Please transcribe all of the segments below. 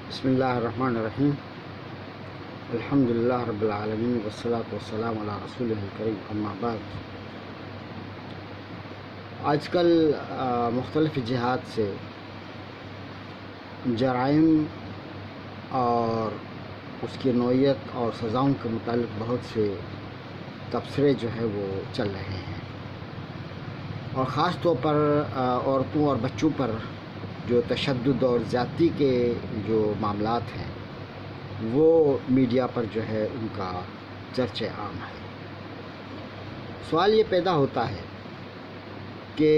بسم اللہ الرحمن الرحیم الحمدللہ رب العالمین والصلاة والسلام علی رسول الکریم اما بعد۔ آج کل مختلف جہات سے جرائم اور اس کی نوعیت اور سزاؤں کے متعلق بہت سے تبصرے جو ہے وہ چل رہے ہیں، اور خاص طور پر عورتوں اور بچوں پر جو تشدد اور زیادتی کے جو معاملات ہیں وہ میڈیا پر جو ہے ان کا چرچہ عام ہے۔ سوال یہ پیدا ہوتا ہے کہ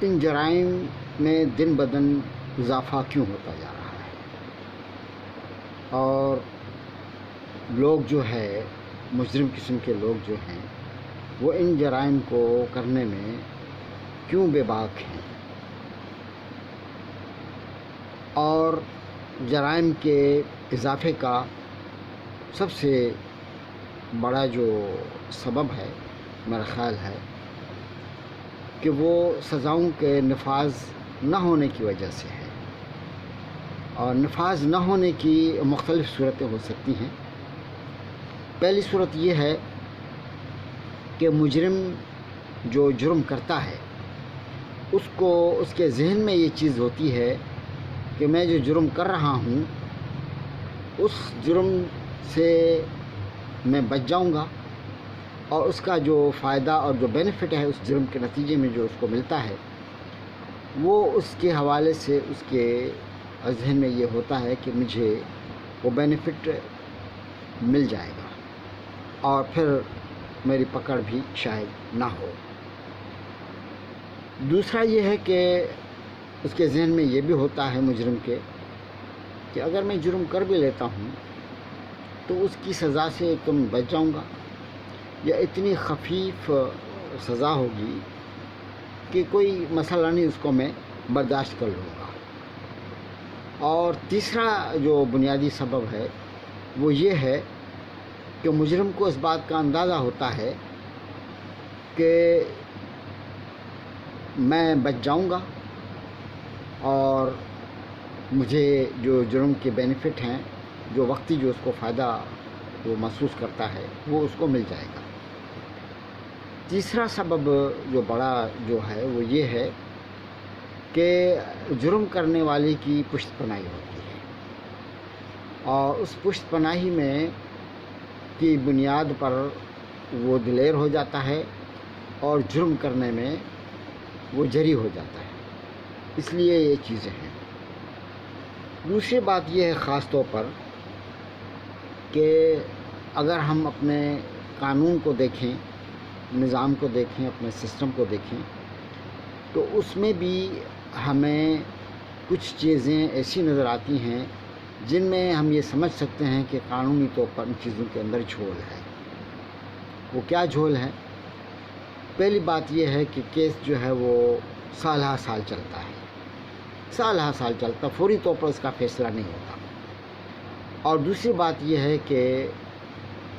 ان جرائم میں دن بدن اضافہ کیوں ہوتا جا رہا ہے، اور لوگ جو ہے مجرم قسم کے لوگ جو ہیں وہ ان جرائم کو کرنے میں کیوں بے باک ہیں، اور جرائم کے اضافے کا سب سے بڑا جو سبب ہے میرا خیال ہے کہ وہ سزاؤں کے نفاذ نہ ہونے کی وجہ سے ہے، اور نفاذ نہ ہونے کی مختلف صورتیں ہو سکتی ہیں۔ پہلی صورت یہ ہے کہ مجرم جو جرم کرتا ہے اس کے ذہن میں یہ چیز ہوتی ہے کہ میں جو جرم کر رہا ہوں اس جرم سے میں بچ جاؤں گا، اور اس کا جو فائدہ اور جو بینیفٹ ہے اس جرم کے نتیجے میں جو اس کو ملتا ہے وہ اس کے حوالے سے اس کے ذہن میں یہ ہوتا ہے کہ مجھے وہ بینیفٹ مل جائے گا، اور پھر میری پکڑ بھی شاید نہ ہو۔ دوسرا یہ ہے کہ اس کے ذہن میں یہ بھی ہوتا ہے مجرم کے کہ اگر میں جرم کر بھی لیتا ہوں تو اس کی سزا سے تو میں بچ جاؤں گا، یا اتنی خفیف سزا ہوگی کہ کوئی مسئلہ نہیں، اس کو میں برداشت کر لوں گا۔ اور تیسرا جو بنیادی سبب ہے وہ یہ ہے کہ مجرم کو اس بات کا اندازہ ہوتا ہے کہ میں بچ جاؤں گا، اور مجھے جو جرم کے بینیفٹ ہیں، جو وقتی جو اس کو فائدہ وہ محسوس کرتا ہے وہ اس کو مل جائے گا۔ تیسرا سبب جو بڑا جو ہے وہ یہ ہے کہ جرم کرنے والے کی پشت پناہی ہوتی ہے، اور اس پشت پناہی میں کی بنیاد پر وہ دلیر ہو جاتا ہے اور جرم کرنے میں وہ جری ہو جاتا ہے، اس لیے یہ چیزیں ہیں۔ دوسری بات یہ ہے خاص طور پر کہ اگر ہم اپنے قانون کو دیکھیں، نظام کو دیکھیں، اپنے سسٹم کو دیکھیں، تو اس میں بھی ہمیں کچھ چیزیں ایسی نظر آتی ہیں جن میں ہم یہ سمجھ سکتے ہیں کہ قانونی طور پر ان چیزوں کے اندر جھول ہے۔ وہ کیا جھول ہے؟ پہلی بات یہ ہے کہ کیس جو ہے وہ سال ہر سال چلتا ہے، سال ہر سال چلتا، فوری طور پر اس کا فیصلہ نہیں ہوتا۔ اور دوسری بات یہ ہے کہ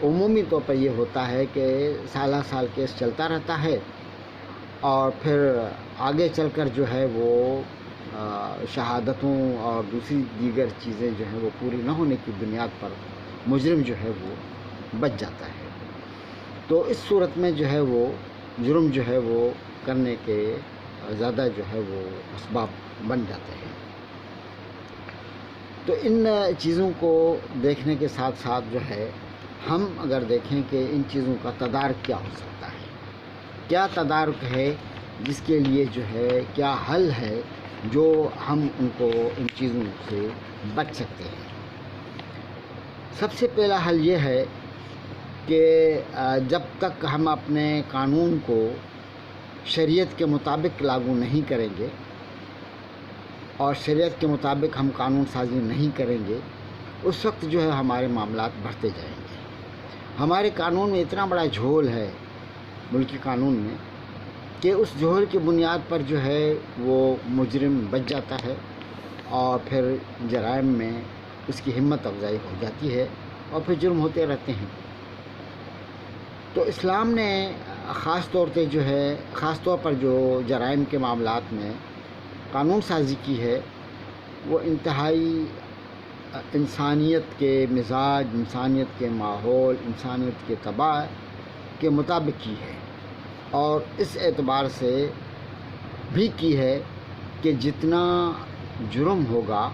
عمومی طور پر یہ ہوتا ہے کہ سال ہر سال کیس چلتا رہتا ہے، اور پھر آگے چل کر جو ہے وہ شہادتوں اور دوسری دیگر چیزیں جو ہیں وہ پوری نہ ہونے کی بنیاد پر مجرم جو ہے وہ بچ جاتا ہے۔ تو اس صورت میں جو ہے وہ جرم جو ہے وہ کرنے کے زیادہ جو ہے وہ اسباب بن جاتے ہیں۔ تو ان چیزوں کو دیکھنے کے ساتھ ساتھ جو ہے ہم اگر دیکھیں کہ ان چیزوں کا تدارک کیا ہو سکتا ہے، کیا تدارک ہے جس کے لیے جو ہے کیا حل ہے جو ہم ان چیزوں سے بچ سکتے ہیں۔ سب سے پہلا حل یہ ہے کہ جب تک ہم اپنے قانون کو شریعت کے مطابق لاگو نہیں کریں گے، اور شریعت کے مطابق ہم قانون سازی نہیں کریں گے، اس وقت جو ہے ہمارے معاملات بڑھتے جائیں گے۔ ہمارے قانون میں اتنا بڑا جھول ہے، ملکی قانون میں، کہ اس جھول کی بنیاد پر جو ہے وہ مجرم بچ جاتا ہے، اور پھر جرائم میں اس کی ہمت افزائی ہو جاتی ہے، اور پھر جرم ہوتے رہتے ہیں۔ تو اسلام نے خاص طور پر جو جرائم کے معاملات میں قانون سازی کی ہے وہ انتہائی انسانیت کے مزاج، انسانیت کے ماحول، انسانیت کے طبع کے مطابق کی ہے، اور اس اعتبار سے بھی کی ہے کہ جتنا جرم ہوگا،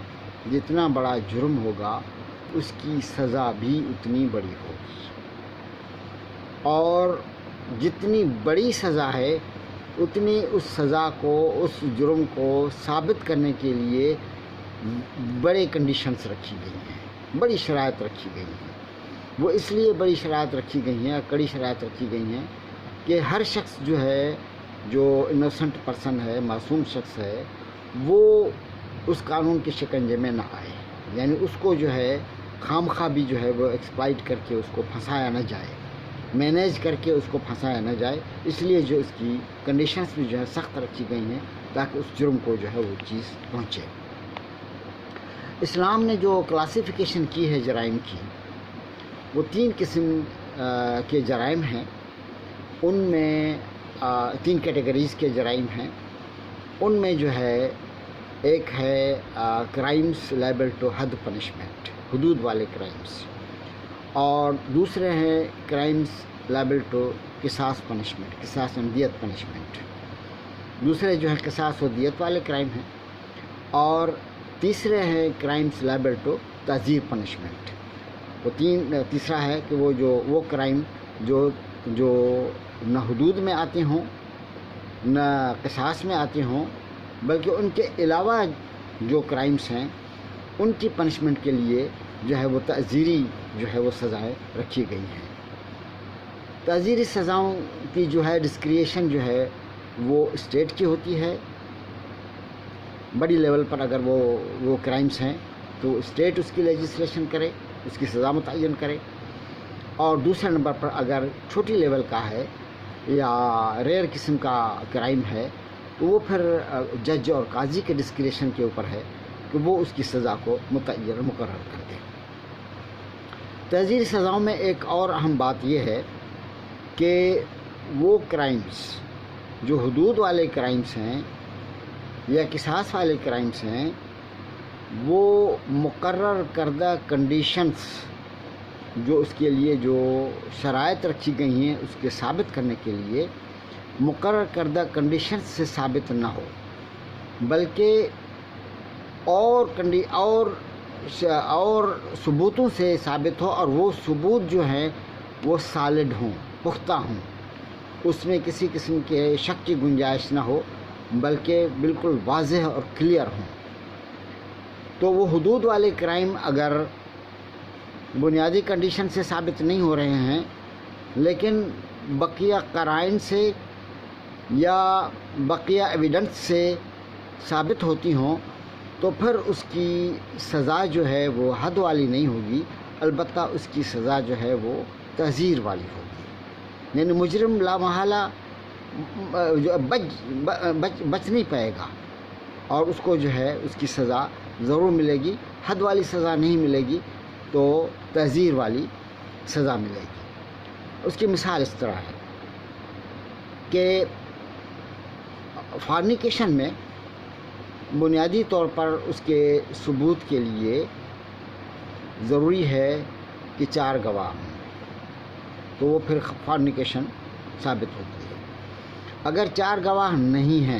جتنا بڑا جرم ہوگا، اس کی سزا بھی اتنی بڑی ہوگی، اور جتنی بڑی سزا ہے اتنی اس سزا کو، اس جرم کو ثابت کرنے کے لیے بڑے کنڈیشنز رکھی گئی ہیں، بڑی شرائط رکھی گئی ہیں۔ وہ اس لیے بڑی شرائط رکھی گئی ہیں، کڑی شرائط رکھی گئی ہیں کہ ہر شخص جو ہے، جو انوسنٹ پرسن ہے، معصوم شخص ہے، وہ اس قانون کے شکنجے میں نہ آئے، یعنی اس کو جو ہے خام خواہ بھی جو ہے وہ ایکسپلائٹ کر کے اس کو پھنسایا نہ جائے، مینیج کر کے اس کو پھنسایا نہ جائے۔ اس لیے جو اس کی کنڈیشنز بھی جو ہے سخت رکھی گئی ہیں تاکہ اس جرم کو جو ہے وہ چیز پہنچے۔ اسلام نے جو کلاسیفیکیشن کی ہے جرائم کی، وہ 3 قسم کے جرائم ہیں، ان میں 3 کیٹیگریز کے جرائم ہیں۔ ان میں جو ہے ایک ہے کرائمز لائبل ٹو حد پنشمنٹ، حدود والے کرائمز، اور دوسرے ہیں کرائمز لائبل ٹو قصاص پنشمنٹ، قصاص اینڈ دیت پنشمنٹ، دوسرے جو ہیں قصاص و دیت والے کرائم ہیں، اور تیسرے ہیں کرائمز لائبل ٹو تعزیر پنشمنٹ۔ وہ تیسرا ہے کہ وہ کرائم جو نہ حدود میں آتے ہوں، نہ قصاص میں آتے ہوں، بلکہ ان کے علاوہ جو کرائمز ہیں ان کی پنشمنٹ کے لیے جو ہے وہ تعزیری جو ہے وہ سزائیں رکھی گئی ہیں۔ تعزیری سزاؤں کی جو ہے ڈسکریشن جو ہے وہ اسٹیٹ کی ہوتی ہے۔ بڑی لیول پر اگر وہ کرائمز ہیں تو اسٹیٹ اس کی لیجسلیشن کرے، اس کی سزا متعین کرے، اور دوسرے نمبر پر اگر چھوٹی لیول کا ہے یا ریئر قسم کا کرائم ہے تو وہ پھر جج اور قاضی کے ڈسکریشن کے اوپر ہے کہ وہ اس کی سزا کو مقرر کر دے۔ تعزیری سزاؤں میں ایک اور اہم بات یہ ہے کہ وہ کرائمز جو حدود والے کرائمز ہیں یا قصاص والے کرائمز ہیں، وہ مقرر کردہ کنڈیشنز جو اس کے لیے جو شرائط رکھی گئی ہیں اس کے ثابت کرنے کے لیے مقرر کردہ کنڈیشنز سے ثابت نہ ہو، بلکہ اور ثبوتوں سے ثابت ہو، اور وہ ثبوت جو ہیں وہ سالڈ ہوں، پختہ ہوں، اس میں کسی قسم کے شک کی گنجائش نہ ہو، بلکہ بالکل واضح اور کلیئر ہوں۔ تو وہ حدود والے کرائم اگر بنیادی کنڈیشن سے ثابت نہیں ہو رہے ہیں لیکن بقیہ قرائن سے یا بقیہ ایویڈنس سے ثابت ہوتی ہوں تو پھر اس کی سزا جو ہے وہ حد والی نہیں ہوگی، البتہ اس کی سزا جو ہے وہ تعزیر والی ہوگی، یعنی مجرم لا محالہ بچ نہیں پائے گا، اور اس کو جو ہے اس کی سزا ضرور ملے گی۔ حد والی سزا نہیں ملے گی تو تعزیر والی سزا ملے گی۔ اس کی مثال اس طرح ہے کہ فارنیکیشن میں بنیادی طور پر اس کے ثبوت کے لیے ضروری ہے کہ 4 گواہ ہوں، تو وہ پھر فارنیکیشن ثابت ہوتی ہے۔ اگر 4 گواہ نہیں ہیں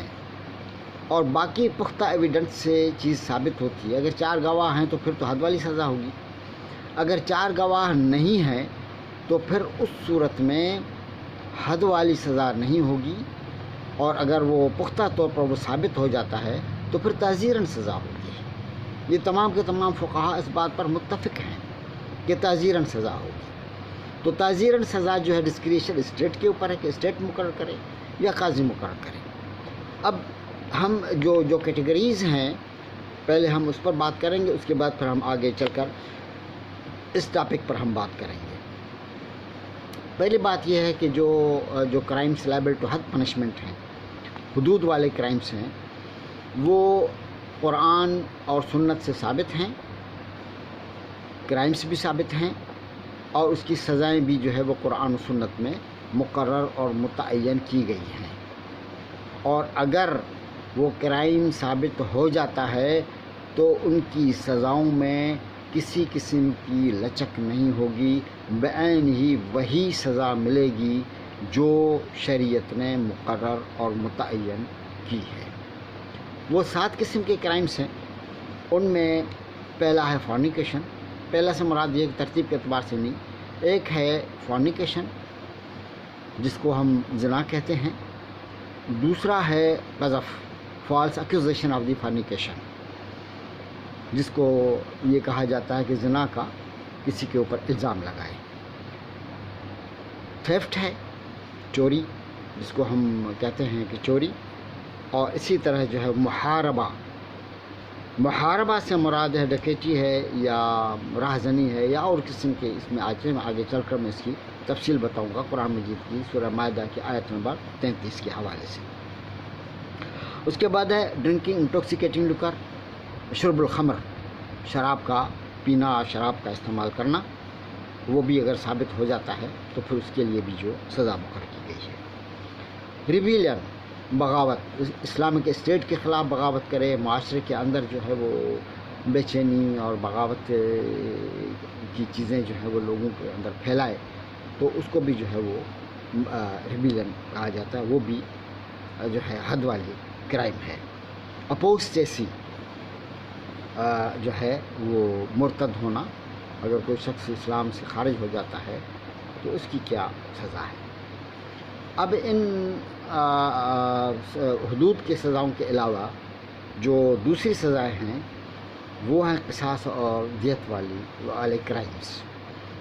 اور باقی پختہ ایویڈنس سے چیز ثابت ہوتی ہے، اگر 4 گواہ ہیں تو پھر تو حد والی سزا ہوگی۔ اگر 4 گواہ نہیں ہیں تو پھر اس صورت میں حد والی سزا نہیں ہوگی، اور اگر وہ پختہ طور پر وہ ثابت ہو جاتا ہے تو پھر تعزیراً سزا ہوگی۔ یہ تمام کے تمام فقہاء اس بات پر متفق ہیں کہ تعزیراً سزا ہوگی۔ تو تعزیراً سزا جو ہے ڈسکریشن اسٹیٹ کے اوپر ہے کہ اسٹیٹ مقرر کرے یا قاضی مقرر کرے۔ اب ہم جو کیٹیگریز ہیں پہلے ہم اس پر بات کریں گے، اس کے بعد پھر ہم آگے چل کر اس ٹاپک پر ہم بات کریں گے۔ پہلی بات یہ ہے کہ جو کرائمز لائبل ٹو حد پنشمنٹ ہیں، حدود والے کرائمز ہیں، وہ قرآن اور سنت سے ثابت ہیں، کرائمز بھی ثابت ہیں، اور اس کی سزائیں بھی جو ہے وہ قرآن و سنت میں مقرر اور متعین کی گئی ہیں۔ اور اگر وہ کرائم ثابت ہو جاتا ہے تو ان کی سزاؤں میں کسی قسم کی لچک نہیں ہوگی، بعین ہی وہی سزا ملے گی جو شریعت نے مقرر اور متعین کی ہے۔ وہ 7 قسم کے کرائمز ہیں، ان میں پہلا ہے فورنیکیشن۔ پہلا سے مراد یہ ترتیب کے اعتبار سے نہیں، ایک ہے فورنیکیشن جس کو ہم زنا کہتے ہیں، دوسرا ہے قذف، فالس ایکوزیشن آف دی فورنیکیشن، جس کو یہ کہا جاتا ہے کہ زنا کا کسی کے اوپر الزام لگائے۔ تھیفٹ ہے چوری، جس کو ہم کہتے ہیں کہ چوری، اور اسی طرح جو ہے محاربہ۔ محاربہ سے مراد ہے ڈکیتی ہے یا راہزنی ہے یا اور قسم کے، اس میں آگے چل کر میں اس کی تفصیل بتاؤں گا قرآن مجید کی سورہ مائدہ کی آیت نمبر 33 کے حوالے سے۔ اس کے بعد ہے ڈرنکنگ انٹوکسیکیٹنگ لکر، شرب الخمر، شراب کا پینا، شراب کا استعمال کرنا، وہ بھی اگر ثابت ہو جاتا ہے تو پھر اس کے لیے بھی جو سزا مقرر کی گئی ہے۔ ریبیلین، بغاوت، اسلامک اسٹیٹ کے خلاف بغاوت کرے، معاشرے کے اندر جو ہے وہ بے چینی اور بغاوت کی چیزیں جو ہے وہ لوگوں کے اندر پھیلائے، تو اس کو بھی جو ہے وہ ریبیلین کہا جاتا ہے، وہ بھی جو ہے حد والی کرائم ہے۔ اپوسٹیسی جو ہے وہ مرتد ہونا، اگر کوئی شخص اسلام سے خارج ہو جاتا ہے تو اس کی کیا سزا ہے۔ اب ان حدود کی سزاؤں کے علاوہ جو دوسری سزائیں ہیں وہ ہیں قصاص اور دیت والے کرائمز۔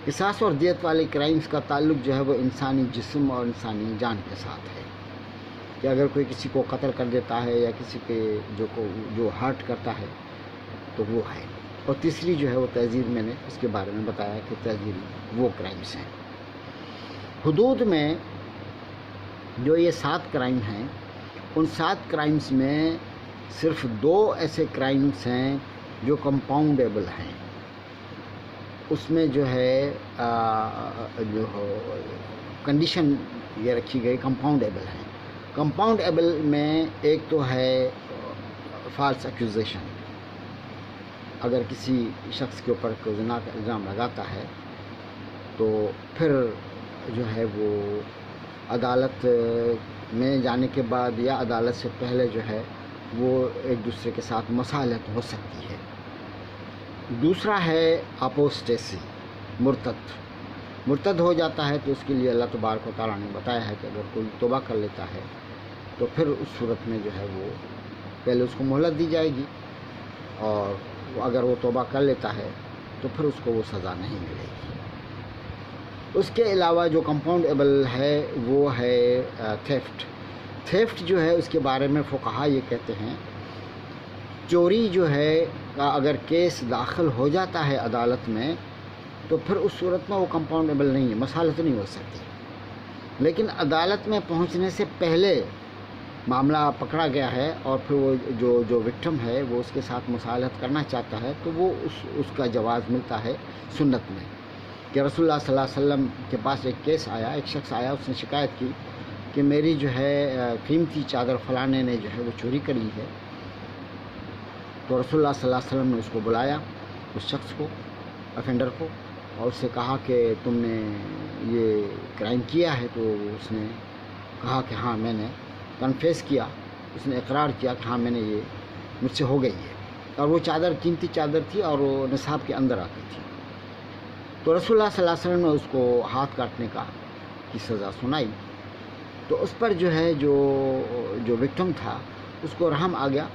قصاص اور دیت والے کرائمز کا تعلق جو ہے وہ انسانی جسم اور انسانی جان کے ساتھ ہے، کہ اگر کوئی کسی کو قتل کر دیتا ہے یا کسی کے جو ہارٹ کرتا ہے تو وہ ہے۔ اور تیسری جو ہے وہ تہذیب، میں نے اس کے بارے میں بتایا کہ تہذیب وہ کرائمز ہیں۔ حدود میں جو یہ 7 کرائم ہیں، ان 7 کرائمز میں صرف 2 ایسے کرائمز ہیں جو کمپاؤنڈیبل ہیں۔ اس میں جو ہے جو کنڈیشن یہ رکھی گئی کمپاؤنڈیبل ہیں۔ کمپاؤنڈیبل میں ایک تو ہے فالس ایکوزیشن، اگر کسی شخص کے اوپر کوئی زنا کا الزام لگاتا ہے تو پھر جو ہے وہ عدالت میں جانے کے بعد یا عدالت سے پہلے جو ہے وہ ایک دوسرے کے ساتھ مصالحت ہو سکتی ہے۔ دوسرا ہے اپوسٹیسی، مرتد ہو جاتا ہے تو اس کے لیے اللہ تبارک و تعالیٰ نے بتایا ہے کہ اگر کوئی توبہ کر لیتا ہے تو پھر اس صورت میں جو ہے وہ پہلے اس کو مہلت دی جائے گی، اور اگر وہ توبہ کر لیتا ہے تو پھر اس کو وہ سزا نہیں ملے گی۔ اس کے علاوہ جو کمپاؤنڈیبل ہے وہ ہے تھیفٹ جو ہے اس کے بارے میں فقہا یہ کہتے ہیں، چوری جو ہے کا اگر کیس داخل ہو جاتا ہے عدالت میں تو پھر اس صورت میں وہ کمپاؤنڈیبل نہیں ہے، مصالحت نہیں ہو سکتی۔ لیکن عدالت میں پہنچنے سے پہلے معاملہ پکڑا گیا ہے اور پھر وہ جو وکٹم ہے وہ اس کے ساتھ مصالحت کرنا چاہتا ہے تو وہ اس کا جواز ملتا ہے سنت میں، کہ رسول اللہ صلی اللہ علیہ وسلم کے پاس ایک کیس آیا، ایک شخص آیا، اس نے شکایت کی کہ میری جو ہے قیمتی چادر فلانے نے جو ہے وہ چوری کر لی ہے۔ تو رسول اللہ صلی اللہ علیہ وسلم نے اس کو بلایا، اس شخص کو، افینڈر کو، اور اس سے کہا کہ تم نے یہ کرائم کیا ہے؟ تو اس نے کہا کہ ہاں میں نے کنفیس کیا، اس نے اقرار کیا کہ ہاں میں نے یہ مجھ سے ہو گئی ہے، اور وہ چادر قیمتی چادر تھی اور وہ نصاب کے اندر آتی تھی۔ تو رسول اللہ صلی اللہ علیہ وسلم نے اس کو ہاتھ کاٹنے کی سزا سنائی۔ تو اس پر جو ہے جو وکٹم تھا اس کو رحم آ گیا،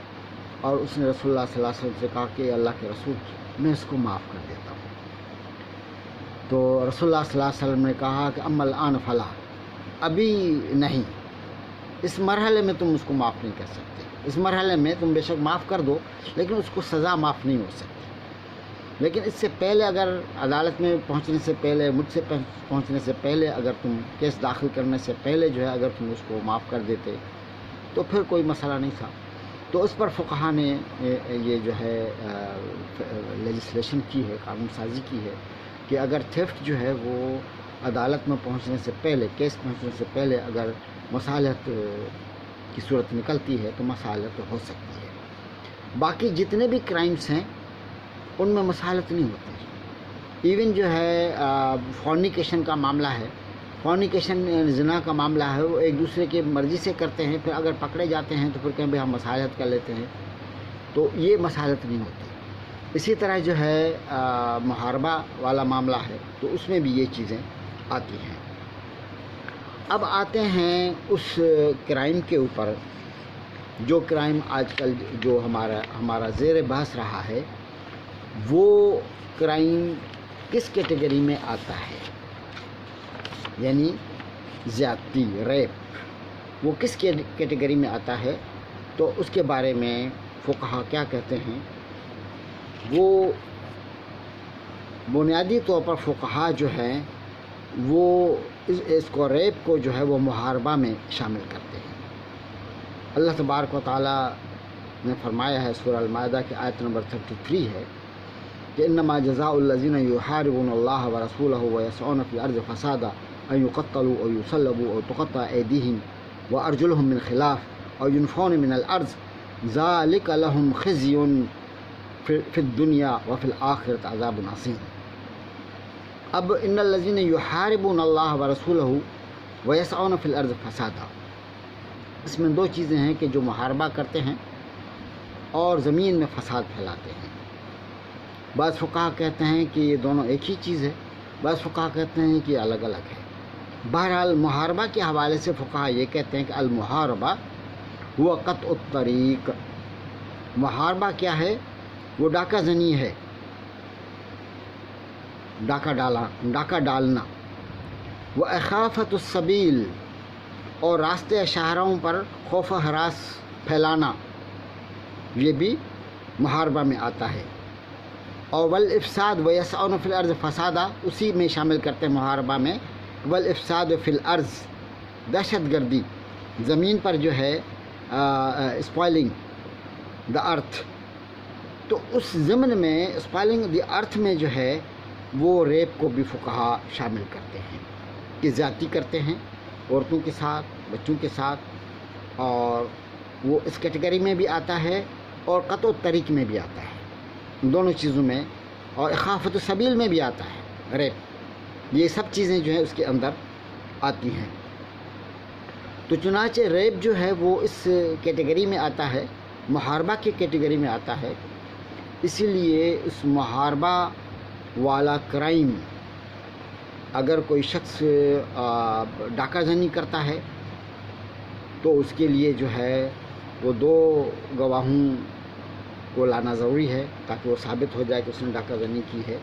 اور اس نے رسول اللہ صلی اللہ علیہ وسلم سے کہا کہ اللہ کے رسول میں اس کو معاف کر دیتا ہوں۔ تو رسول اللہ صلی اللہ علیہ وسلم نے کہا کہ اما الآن فلا، ابھی نہیں، اس مرحلے میں تم اس کو معاف نہیں کر سکتے، اس مرحلے میں تم بے شک معاف کر دو لیکن اس کو سزا معاف نہیں ہو سکتی۔ لیکن اس سے پہلے اگر عدالت میں پہنچنے سے پہلے، مجھ سے پہنچنے سے پہلے، اگر تم کیس داخل کرنے سے پہلے جو ہے اگر تم اس کو معاف کر دیتے تو پھر کوئی مسئلہ نہیں تھا۔ تو اس پر فقہا نے یہ جو ہے لیجسلیشن کی ہے، قانون سازی کی ہے کہ اگر تھیفٹ جو ہے وہ عدالت میں پہنچنے سے پہلے، کیس پہنچنے سے پہلے اگر مصالحت کی صورت نکلتی ہے تو مصالحت ہو سکتی ہے۔ باقی جتنے بھی کرائمز ہیں ان میں مسالت نہیں ہوتی. ایون جو ہے فورنیکیشن کا معاملہ ہے، فورنیکیشن زنا کا معاملہ ہے، وہ ایک دوسرے کی مرضی سے کرتے ہیں، پھر اگر پکڑے جاتے ہیں تو پھر کہیں بھائی ہم مسالت کر لیتے ہیں، تو یہ مسالت نہیں ہوتی. اسی طرح جو ہے محاربہ والا معاملہ ہے تو اس میں بھی یہ چیزیں آتی ہیں. اب آتے ہیں اس کرائم کے اوپر جو کرائم آج کل جو ہمارا زیر بحث رہا ہے، وہ کرائم کس کیٹیگری میں آتا ہے، یعنی زیادتی، ریپ، وہ کس کیٹیگری میں آتا ہے. تو اس کے بارے میں فقہا کیا کہتے ہیں. وہ بنیادی طور پر فقہا جو ہیں وہ اس کو ریپ کو جو ہے وہ محاربہ میں شامل کرتے ہیں. اللہ تبارک و تعالیٰ نے فرمایا ہے، سورہ المائدہ کی آیت نمبر 33 ہے کہ انما جزاء الذین یحاربون اللہ ورسولہ ویسعون فی الارض فسادا ان یقتلوا او یصلبوا او تقطع ایدیہم وارجلہم من خلاف او ینفون من الارض ذالک لہم خزی فی الدنیا وفی الآخرۃ عذاب عظیم. اب ان الذین یحاربون اللہ ورسولہ ویسعون فی الارض فسادا، اس میں دو چیزیں ہیں کہ جو محاربہ کرتے ہیں اور زمین میں فساد پھیلاتے ہیں. بعض فقہا کہتے ہیں کہ یہ دونوں ایک ہی چیز ہے، بعض فقہا کہتے ہیں کہ یہ الگ الگ ہے. بہرحال محاربہ کے حوالے سے فقہا یہ کہتے ہیں کہ المحاربہ ہوا قطع الطریق. محاربہ کیا ہے؟ وہ ڈاکہ زنی ہے، ڈاکہ ڈالنا. وہ اخافت السبیل، اور راستے شاہراہوں پر خوف و ہراس پھیلانا، یہ بھی محاربہ میں آتا ہے. اور والافساد ویسعون فی الارض فسادا اسی میں شامل کرتے ہیں محاربہ میں. والافساد فی الارض، دہشت گردی، زمین پر جو ہے اسپائلنگ دا ارتھ. تو اس ضمن میں اسپائلنگ دی ارتھ میں جو ہے وہ ریپ کو بھی فقہا شامل کرتے ہیں کہ زیادتی کرتے ہیں عورتوں کے ساتھ، بچوں کے ساتھ، اور وہ اس کیٹیگری میں بھی آتا ہے اور قطع الطریق میں بھی آتا ہے، دونوں چیزوں میں. اور اخافت السبیل میں بھی آتا ہے ریپ. یہ سب چیزیں جو ہیں اس کے اندر آتی ہیں. تو چنانچہ ریپ جو ہے وہ اس کیٹیگری میں آتا ہے، محاربہ کی کیٹیگری میں آتا ہے. اسی لیے اس محاربہ والا کرائم اگر کوئی شخص ڈاکہ زنی کرتا ہے تو اس کے لیے جو ہے وہ دو گواہوں کو لانا ضروری ہے تاکہ وہ ثابت ہو جائے کہ اس نے ڈاکہ زنی کی ہے.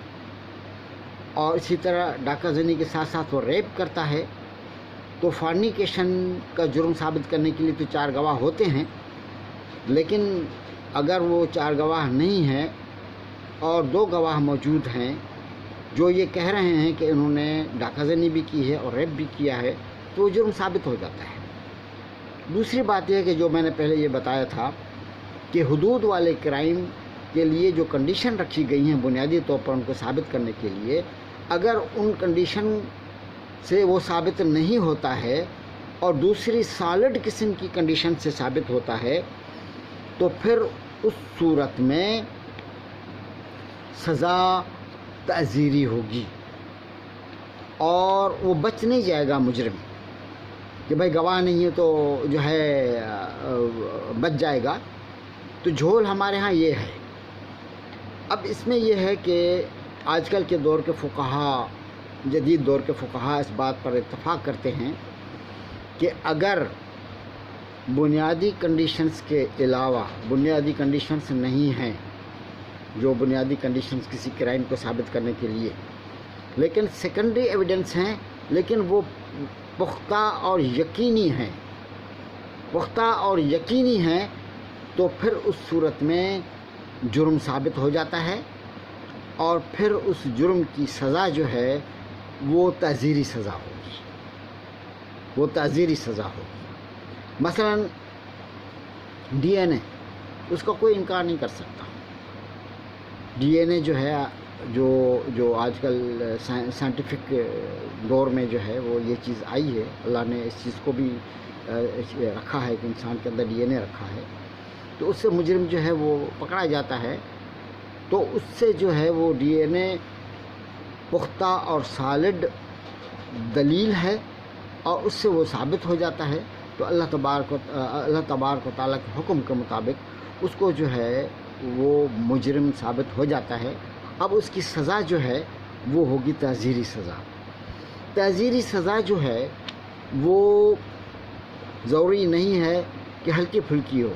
اور اسی طرح ڈاکہ زنی کے ساتھ ساتھ وہ ریپ کرتا ہے تو فارنیکیشن کا جرم ثابت کرنے کے لیے تو 4 گواہ ہوتے ہیں، لیکن اگر وہ 4 گواہ نہیں ہیں اور 2 گواہ موجود ہیں جو یہ کہہ رہے ہیں کہ انہوں نے ڈاکہ زنی بھی کی ہے اور ریپ بھی کیا ہے، تو وہ جرم ثابت ہو جاتا ہے. دوسری بات یہ ہے کہ جو میں نے پہلے یہ بتایا تھا کہ حدود والے کرائم کے لیے جو کنڈیشن رکھی گئی ہیں بنیادی طور پر ان کو ثابت کرنے کے لیے، اگر ان کنڈیشن سے وہ ثابت نہیں ہوتا ہے اور دوسری سالڈ قسم کی کنڈیشن سے ثابت ہوتا ہے تو پھر اس صورت میں سزا تعزیری ہوگی اور وہ بچ نہیں جائے گا مجرم کہ بھائی گواہ نہیں ہے تو جو ہے بچ جائے گا. تو جھول ہمارے ہاں یہ ہے. اب اس میں یہ ہے کہ آج کل کے دور کے فقہا، جدید دور کے فقہا اس بات پر اتفاق کرتے ہیں کہ اگر بنیادی کنڈیشنز کے علاوہ بنیادی کنڈیشنز نہیں ہیں، جو بنیادی کنڈیشنز کسی کرائم کو ثابت کرنے کے لیے، لیکن سیکنڈری ایویڈنس ہیں، لیکن وہ پختہ اور یقینی ہیں، تو پھر اس صورت میں جرم ثابت ہو جاتا ہے اور پھر اس جرم کی سزا جو ہے وہ تعزیری سزا ہوگی. مثلا ڈی این اے، اس کا کوئی انکار نہیں کر سکتا. ڈی این اے جو ہے جو آج کل سائنٹیفک دور میں جو ہے وہ یہ چیز آئی ہے، اللہ نے اس چیز کو بھی رکھا ہے کہ انسان کے اندر ڈی این اے رکھا ہے، تو اس سے مجرم جو ہے وہ پکڑا جاتا ہے تو اس سے جو ہے وہ ڈی این اے پختہ اور سالڈ دلیل ہے، اور اس سے وہ ثابت ہو جاتا ہے، تو اللہ تبارک و تعالیٰ کے حکم کے مطابق اس کو جو ہے وہ مجرم ثابت ہو جاتا ہے۔ اب اس کی سزا جو ہے وہ ہوگی تعزیری سزا۔ تعزیری سزا جو ہے وہ ضروری نہیں ہے کہ ہلکی پھلکی ہو،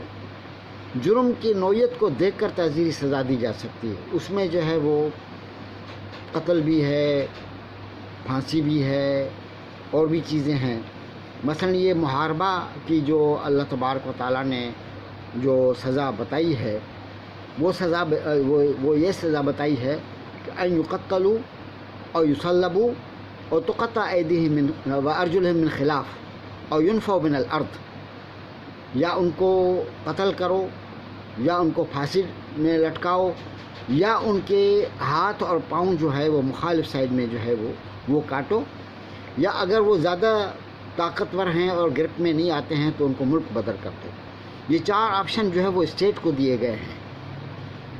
جرم کی نوعیت کو دیکھ کر تعزیری سزا دی جا سکتی ہے۔ اس میں جو ہے وہ قتل بھی ہے، پھانسی بھی ہے، اور بھی چیزیں ہیں۔ مثلا یہ محاربہ کی جو اللہ تبارک و تعالیٰ نے جو سزا بتائی ہے، وہ یہ سزا بتائی ہے کہ ان یقتلوا او یصلبوا اور تقطع ایدیہم وارجلہم من خلاف اور ینفوا من الارض، یا ان کو قتل کرو، یا ان کو پھانسی میں لٹکاؤ، یا ان کے ہاتھ اور پاؤں جو ہے وہ مخالف سائڈ میں جو ہے وہ کاٹو، یا اگر وہ زیادہ طاقتور ہیں اور گرفت میں نہیں آتے ہیں تو ان کو ملک بدر کر دو۔ یہ 4 آپشن جو ہے وہ اسٹیٹ کو دیے گئے ہیں۔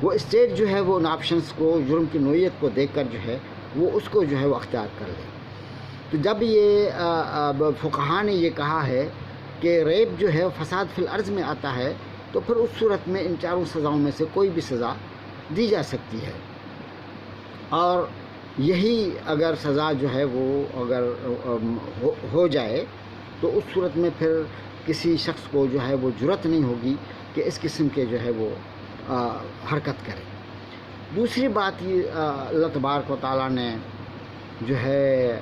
وہ اسٹیٹ جو ہے وہ ان آپشنس کو، جرم کی نوعیت کو دیکھ کر جو ہے وہ اس کو جو ہے وہ اختیار کر لے۔ تو جب یہ فقہا نے یہ کہا ہے کہ ریپ جو ہے فساد فی الارض میں آتا ہے، تو پھر اس صورت میں ان 4 سزاؤں میں سے کوئی بھی سزا دی جا سکتی ہے، اور یہی اگر سزا جو ہے وہ اگر ہو جائے تو اس صورت میں پھر کسی شخص کو جو ہے وہ جرأت نہیں ہوگی کہ اس قسم کے جو ہے وہ حرکت کرے۔ دوسری بات یہ اللہ تبارک و تعالیٰ نے جو ہے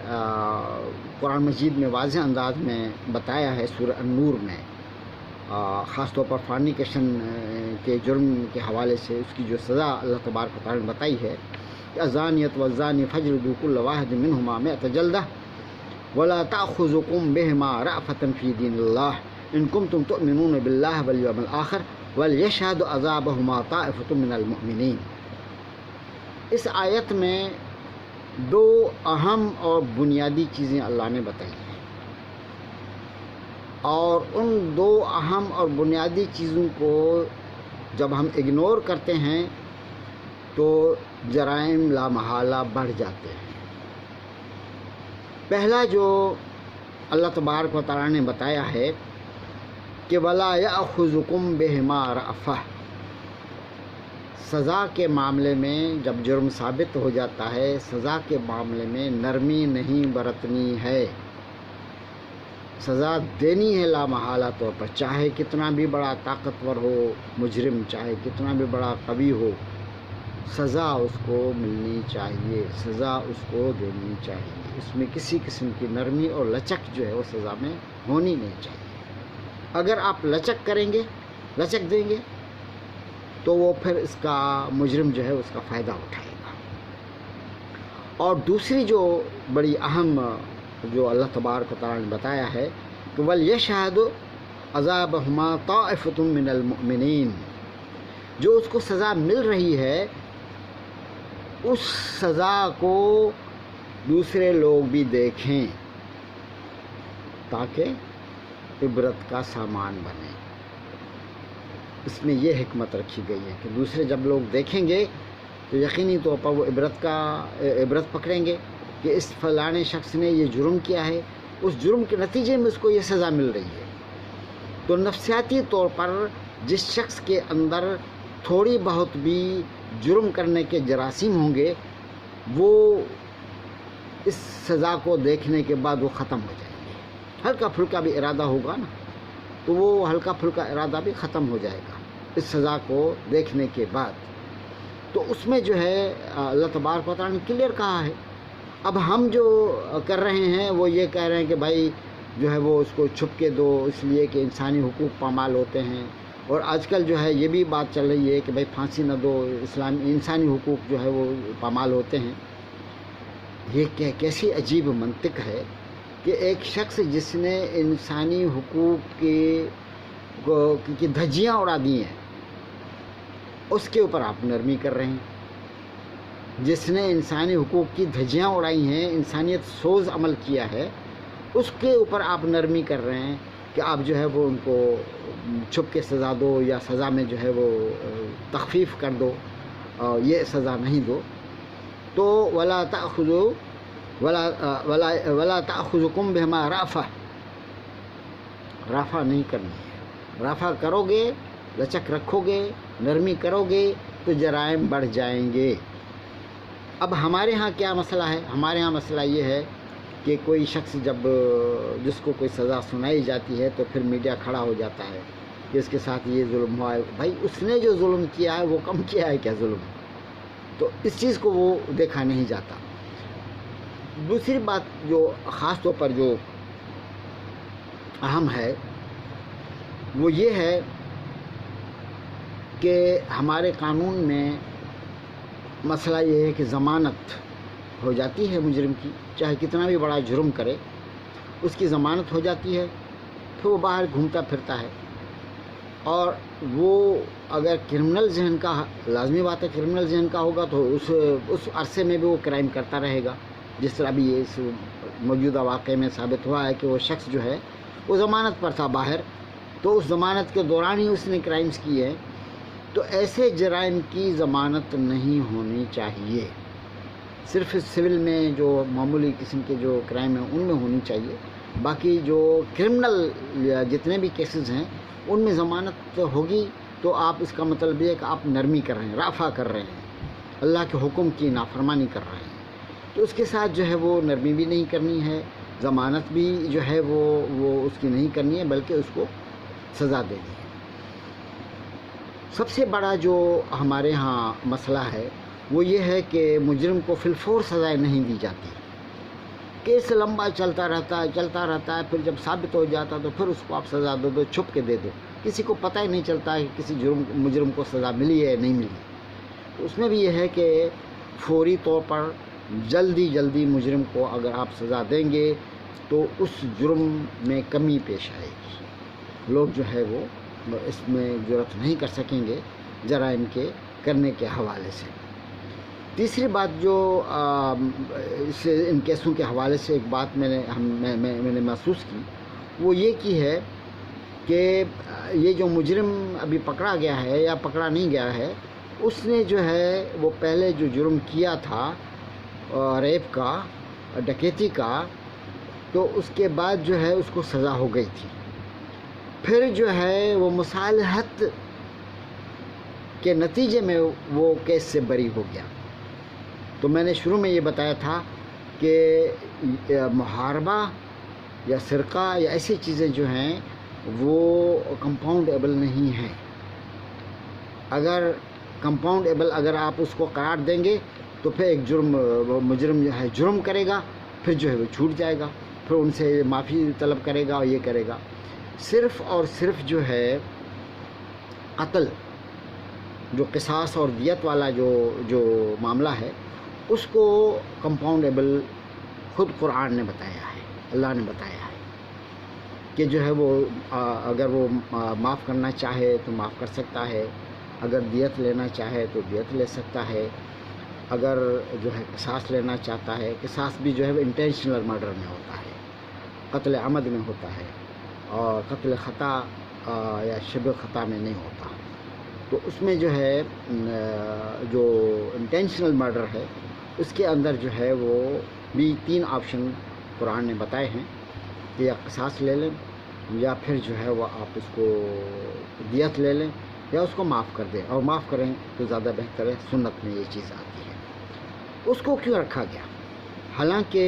قرآن مجید میں واضح انداز میں بتایا ہے سورہ النور میں، خاص طور پر فارنیکیشن کے جرم کے حوالے سے اس کی جو سزا اللہ تبارک و تعالیٰ نے بتائی ہے کہ الزانیۃ والزانی فاجلدوا کل واحد منہما 100 جلدہ ولا تأخذکم بہما رأفۃ فی دین اللہ ان کنتم تؤمنون باللہ والیوم الآخر ولیشہد عذابہما طائفۃ من المؤمنین۔ اس آیت میں 2 اہم اور بنیادی چیزیں اللہ نے بتائی ہیں، اور ان 2 اہم اور بنیادی چیزوں کو جب ہم اگنور کرتے ہیں تو جرائم لامحالہ بڑھ جاتے ہیں۔ پہلا جو اللہ تبارک و تعالیٰ نے بتایا ہے کہ وَلَا يَأْخُذُكُمْ بِهِمَا رَأْفَةٌ، سزا کے معاملے میں جب جرم ثابت ہو جاتا ہے، سزا کے معاملے میں نرمی نہیں برتنی ہے، سزا دینی ہے لامحالہ طور پر، چاہے کتنا بھی بڑا طاقتور ہو مجرم، چاہے کتنا بھی بڑا قوی ہو، سزا اس کو ملنی چاہیے، سزا اس کو دینی چاہیے۔ اس میں کسی قسم کی نرمی اور لچک جو ہے وہ سزا میں ہونی نہیں چاہیے۔ اگر آپ لچک کریں گے، لچک دیں گے، تو وہ پھر اس کا مجرم جو ہے اس کا فائدہ اٹھائے گا۔ اور دوسری جو بڑی اہم جو اللہ تبارک و تعالیٰ نے بتایا ہے کہ وَلْيَشْهَدْ عَذَابَهُمَا طَائِفَةٌ مِّنَ الْمُؤْمِنِينَ، جو اس کو سزا مل رہی ہے اس سزا کو دوسرے لوگ بھی دیکھیں تاکہ عبرت کا سامان بنے۔ اس میں یہ حکمت رکھی گئی ہے کہ دوسرے جب لوگ دیکھیں گے تو یقینی طور پر وہ عبرت پکڑیں گے کہ اس فلانے شخص نے یہ جرم کیا ہے، اس جرم کے نتیجے میں اس کو یہ سزا مل رہی ہے۔ تو نفسیاتی طور پر جس شخص کے اندر تھوڑی بہت بھی جرم کرنے کے جراثیم ہوں گے، وہ اس سزا کو دیکھنے کے بعد وہ ختم ہو جائیں گے۔ ہلکا پھلکا بھی ارادہ ہوگا نا، تو وہ ہلکا پھلکا ارادہ بھی ختم ہو جائے گا اس سزا کو دیکھنے کے بعد۔ تو اس میں جو ہے اللہ تبارک و تعالیٰ نے کلیئر کہا ہے۔ اب ہم جو کر رہے ہیں وہ یہ کہہ رہے ہیں کہ بھائی جو ہے وہ اس کو چھپ کے دو، اس لیے کہ انسانی حقوق پامال ہوتے ہیں، اور آج کل جو ہے یہ بھی بات چل رہی ہے کہ بھائی پھانسی نہ دو، انسانی حقوق جو ہے وہ پامال ہوتے ہیں۔ یہ کیسی عجیب منطق ہے کہ ایک شخص جس نے انسانی حقوق کی دھجیاں اڑا دی ہیں، اس کے اوپر آپ نرمی کر رہے ہیں۔ جس نے انسانی حقوق کی دھجیاں اڑائی ہیں، انسانیت سوز عمل کیا ہے، اس کے اوپر آپ نرمی کر رہے ہیں کہ آپ جو ہے وہ ان کو چھپ کے سزا دو، یا سزا میں جو ہے وہ تخفیف کر دو۔ یہ سزا نہیں دو تو ولا تأخذکم بہما رأفہ نہیں کرنی ہے. رافع کرو گے، لچک رکھو گے، نرمی کرو گے تو جرائم بڑھ جائیں گے. اب ہمارے ہاں کیا مسئلہ ہے؟ ہمارے ہاں مسئلہ یہ ہے کہ کوئی شخص جس کو کوئی سزا سنائی جاتی ہے تو پھر میڈیا کھڑا ہو جاتا ہے کہ اس کے ساتھ یہ ظلم ہوا ہے. بھائی اس نے جو ظلم کیا ہے وہ کم کیا ہے کیا ظلم؟ تو اس چیز کو وہ دیکھا نہیں جاتا. دوسری بات جو خاص طور پر جو اہم ہے وہ یہ ہے کہ ہمارے قانون میں مسئلہ یہ ہے کہ ضمانت ہو جاتی ہے مجرم کی، چاہے کتنا بھی بڑا جرم کرے اس کی ضمانت ہو جاتی ہے، پھر وہ باہر گھومتا پھرتا ہے. اور وہ اگر کرمنل ذہن کا، لازمی بات ہے کرمنل ذہن کا ہوگا تو اس عرصے میں بھی وہ کرائم کرتا رہے گا. جس طرح ابھی اس موجودہ واقعے میں ثابت ہوا ہے کہ وہ شخص جو ہے وہ ضمانت پر تھا باہر، تو اس ضمانت کے دوران ہی اس نے کرائمز کیے ہیں. تو ایسے جرائم کی ضمانت نہیں ہونی چاہیے. صرف سول میں جو معمولی قسم کے جو کرائم ہیں ان میں ہونی چاہیے. باقی جو کرمنل جتنے بھی کیسز ہیں ان میں ضمانت ہوگی تو آپ اس کا مطلب یہ ہے کہ آپ نرمی کر رہے ہیں، رافع کر رہے ہیں، اللہ کے حکم کی نافرمانی کر رہے ہیں. تو اس کے ساتھ جو ہے وہ نرمی بھی نہیں کرنی ہے، ضمانت بھی جو ہے وہ اس کی نہیں کرنی ہے، بلکہ اس کو سزا دینی ہے. سب سے بڑا جو ہمارے ہاں مسئلہ ہے وہ یہ ہے کہ مجرم کو فی الفور سزائیں نہیں دی جاتی. کیس لمبا چلتا رہتا ہے، پھر جب ثابت ہو جاتا تو پھر اس کو آپ سزا دو، چھپ کے دے دو. کسی کو پتہ ہی نہیں چلتا ہے کہ کسی مجرم کو سزا ملی ہے نہیں ملی. تو اس میں بھی یہ ہے کہ فوری طور پر جلدی مجرم کو اگر آپ سزا دیں گے تو اس جرم میں کمی پیش آئے گی. لوگ جو ہے وہ اس میں جرأت نہیں کر سکیں گے جرائم کے کرنے کے حوالے سے. تیسری بات جو ان کیسوں کے حوالے سے ایک بات میں نے محسوس کی وہ یہ کی ہے کہ یہ جو مجرم ابھی پکڑا گیا ہے یا پکڑا نہیں گیا ہے، اس نے جو ہے وہ پہلے جو جرم کیا تھا ریپ کا، ڈکیتی کا، تو اس کے بعد جو ہے اس کو سزا ہو گئی تھی. پھر جو ہے وہ مصالحت کے نتیجے میں وہ کیس سے بری ہو گیا. تو میں نے شروع میں یہ بتایا تھا کہ محاربہ یا سرقہ یا ایسی چیزیں جو ہیں وہ کمپاؤنڈیبل نہیں ہیں. اگر کمپاؤنڈیبل اگر آپ اس کو قرار دیں گے تو پھر ایک مجرم جو ہے جرم کرے گا، پھر جو ہے وہ چھوٹ جائے گا، پھر ان سے معافی طلب کرے گا اور یہ کرے گا. صرف اور صرف جو ہے قتل، جو قصاص اور دیت والا جو معاملہ ہے، اس کو کمپاؤنڈیبل خود قرآن نے بتایا ہے، اللہ نے بتایا ہے کہ جو ہے وہ اگر وہ معاف کرنا چاہے تو معاف کر سکتا ہے، اگر دیت لینا چاہے تو دیت لے سکتا ہے، اگر جو ہے قصاص لینا چاہتا ہے. قصاص بھی جو ہے وہ انٹینشنل مرڈر میں ہوتا ہے، قتل عمد میں ہوتا ہے، اور قتل خطا یا شبہ خطا میں نہیں ہوتا. تو اس میں جو ہے جو انٹینشنل مرڈر ہے اس کے اندر جو ہے وہ بھی 3 آپشن قرآن نے بتائے ہیں کہ یا قصاص لے لیں، یا پھر جو ہے وہ آپ اس کو دیت لے لیں، یا اس کو معاف کر دیں. اور معاف کریں تو زیادہ بہتر ہے، سنت میں یہ چیز آتی ہے. اس کو کیوں رکھا گیا؟ حالانکہ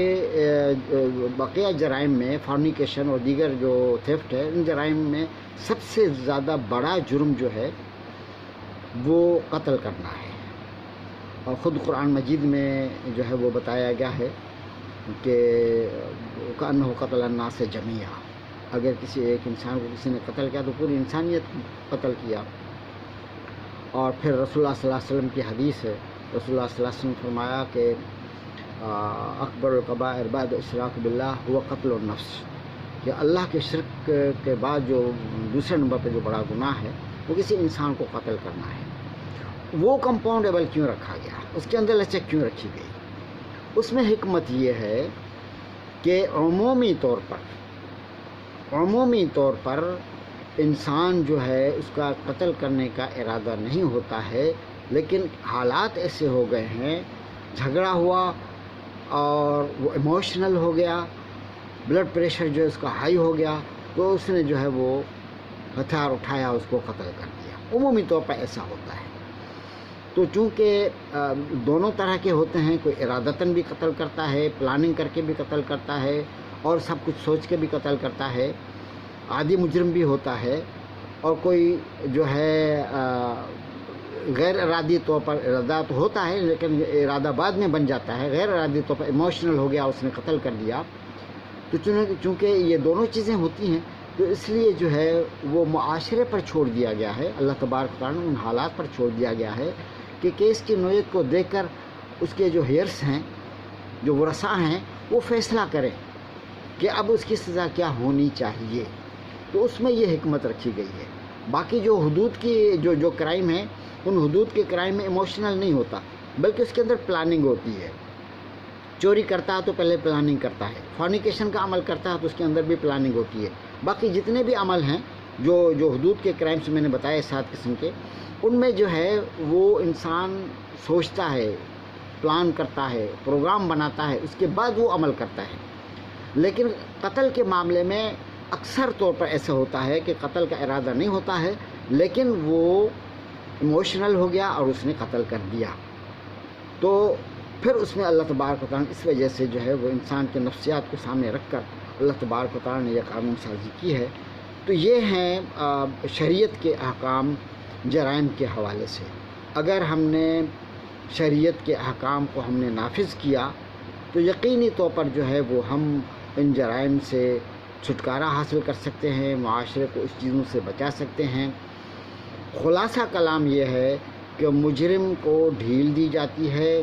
بقیہ جرائم میں فارنیکیشن اور دیگر جو تھیفٹ ہے، ان جرائم میں سب سے زیادہ بڑا جرم جو ہے وہ قتل کرنا ہے. اور خود قرآن مجید میں جو ہے وہ بتایا گیا ہے کہ کأنہ قتل الناس جمیعا، اگر کسی ایک انسان کو کسی نے قتل کیا تو پوری انسانیت قتل کیا. اور پھر رسول اللہ صلی اللہ علیہ وسلم کی حدیث ہے، رسول اللہ صلی اللہ علیہ وسلم فرمایا کہ اکبر الکبائر بعد اشراک باللہ ہوا قتل النفس، کہ اللہ کے شرک کے بعد جو دوسرے نمبر پہ جو بڑا گناہ ہے وہ کسی انسان کو قتل کرنا ہے. وہ کمپاؤنڈیبل کیوں رکھا گیا؟ اس کے اندر لچک کیوں رکھی گئی؟ اس میں حکمت یہ ہے کہ عمومی طور پر انسان جو ہے اس کا قتل کرنے کا ارادہ نہیں ہوتا ہے، لیکن حالات ایسے ہو گئے ہیں، جھگڑا ہوا اور وہ ایموشنل ہو گیا، بلڈ پریشر جو ہے اس کا ہائی ہو گیا، تو اس نے جو ہے وہ ہتھیار اٹھایا، اس کو قتل کر دیا۔ عمومی طور پر ایسا ہوتا ہے۔ تو چونکہ دونوں طرح کے ہوتے ہیں، کوئی ارادتاً بھی قتل کرتا ہے، پلاننگ کر کے بھی قتل کرتا ہے، اور سب کچھ سوچ کے بھی قتل کرتا ہے، عادی مجرم بھی ہوتا ہے، اور کوئی جو ہے غیر ارادی طور پر ارادہ تو ہوتا ہے لیکن ارادہ بعد میں بن جاتا ہے، غیر ارادی طور پر ایموشنل ہو گیا، اس نے قتل کر دیا۔ تو چونکہ یہ دونوں چیزیں ہوتی ہیں، تو اس لیے جو ہے وہ معاشرے پر چھوڑ دیا گیا ہے، اللہ تبارک و تعالیٰ نے ان حالات پر چھوڑ دیا گیا ہے کہ کیس کی نوعیت کو دیکھ کر اس کے جو ہیئرس ہیں، جو ورثاء ہیں، وہ فیصلہ کریں کہ اب اس کی سزا کیا ہونی چاہیے۔ تو اس میں یہ حکمت رکھی گئی ہے۔ باقی جو حدود کی جو کرائم ہیں، ان حدود کے کرائم میں ایموشنل نہیں ہوتا، بلکہ اس کے اندر پلاننگ ہوتی ہے۔ چوری کرتا ہے تو پہلے پلاننگ کرتا ہے، فارنیکیشن کا عمل کرتا ہے تو اس کے اندر بھی پلاننگ ہوتی ہے۔ باقی جتنے بھی عمل ہیں جو حدود کے کرائمز میں نے بتائے 7 قسم کے، ان میں جو ہے وہ انسان سوچتا ہے، پلان کرتا ہے، پروگرام بناتا ہے، اس کے بعد وہ عمل کرتا ہے۔ لیکن قتل کے معاملے میں اکثر طور پر ایسا ہوتا ہے کہ قتل کا ارادہ نہیں ہوتا ہے، لیکن وہ ایموشنل ہو گیا اور اس نے قتل کر دیا۔ تو پھر اس میں اللہ تبارک و تعالیٰ نے اس وجہ سے جو ہے وہ انسان کے نفسیات کو سامنے رکھ کر اللہ تبارک و تعالیٰ نے یہ قانون سازی کی ہے۔ تو یہ ہیں شریعت کے احکام جرائم کے حوالے سے۔ اگر ہم نے شریعت کے احکام کو ہم نے نافذ کیا تو یقینی طور پر جو ہے وہ ہم ان جرائم سے چھٹکارا حاصل کر سکتے ہیں، معاشرے کو اس چیزوں سے بچا سکتے ہیں۔ خلاصہ کلام یہ ہے کہ مجرم کو ڈھیل دی جاتی ہے،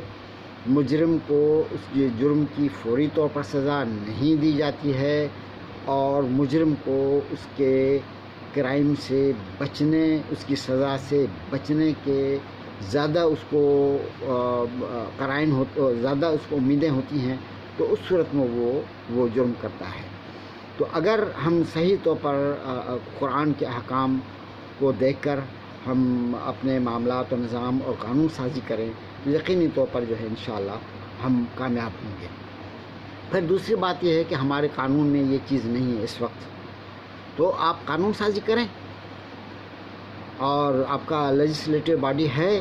مجرم کو اس کے جرم کی فوری طور پر سزا نہیں دی جاتی ہے، اور مجرم کو اس کے کرائم سے بچنے، اس کی سزا سے بچنے کے زیادہ اس کو زیادہ اس کو امیدیں ہوتی ہیں، تو اس صورت میں وہ جرم کرتا ہے۔ تو اگر ہم صحیح طور پر قرآن کے احکام کو دیکھ کر ہم اپنے معاملات و نظام اور قانون سازی کریں تو یقینی طور پر جو ہے انشاءاللہ ہم کامیاب ہوں گے۔ پھر دوسری بات یہ ہے کہ ہمارے قانون میں یہ چیز نہیں ہے اس وقت، تو آپ قانون سازی کریں، اور آپ کا لیجسلیٹو باڈی ہے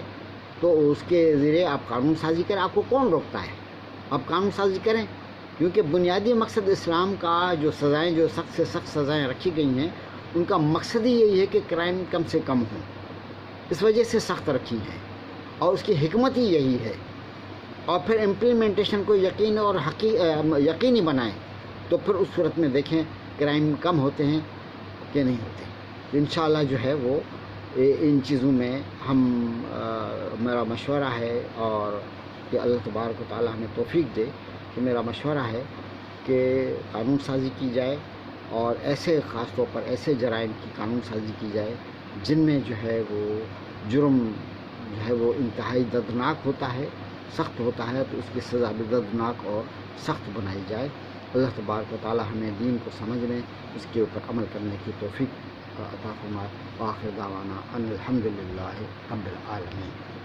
تو اس کے ذریعے آپ قانون سازی کریں۔ آپ کو کون روکتا ہے؟ آپ قانون سازی کریں، کیونکہ بنیادی مقصد اسلام کا جو سزائیں، جو سخت سے سخت سزائیں رکھی گئی ہیں، ان کا مقصد ہی یہی ہے کہ کرائم کم سے کم ہوں، اس وجہ سے سخت رکھی ہیں، اور اس کی حکمت ہی یہی ہے۔ اور پھر امپلیمنٹیشن کو یقینی بنائیں، تو پھر اس صورت میں دیکھیں کرائم کم ہوتے ہیں کہ نہیں ہوتے۔ تو انشاءاللہ جو ہے وہ ان چیزوں میں میرا مشورہ ہے، اور کہ اللہ تبارک و تعالیٰ ہمیں توفیق دے، کہ میرا مشورہ ہے کہ قانون سازی کی جائے، اور ایسے خاص طور پر ایسے جرائم کی قانون سازی کی جائے جن میں جو ہے وہ جرم جو ہے وہ انتہائی دردناک ہوتا ہے، سخت ہوتا ہے، تو اس کی سزا بھی دردناک اور سخت بنائی جائے۔ اللہ تبارک و تعالیٰ ہمیں دین کو سمجھنے، اس کے اوپر عمل کرنے کی توفیق عطا فرمائے۔ وآخر دعوانا ان الحمدللہ رب العالمین۔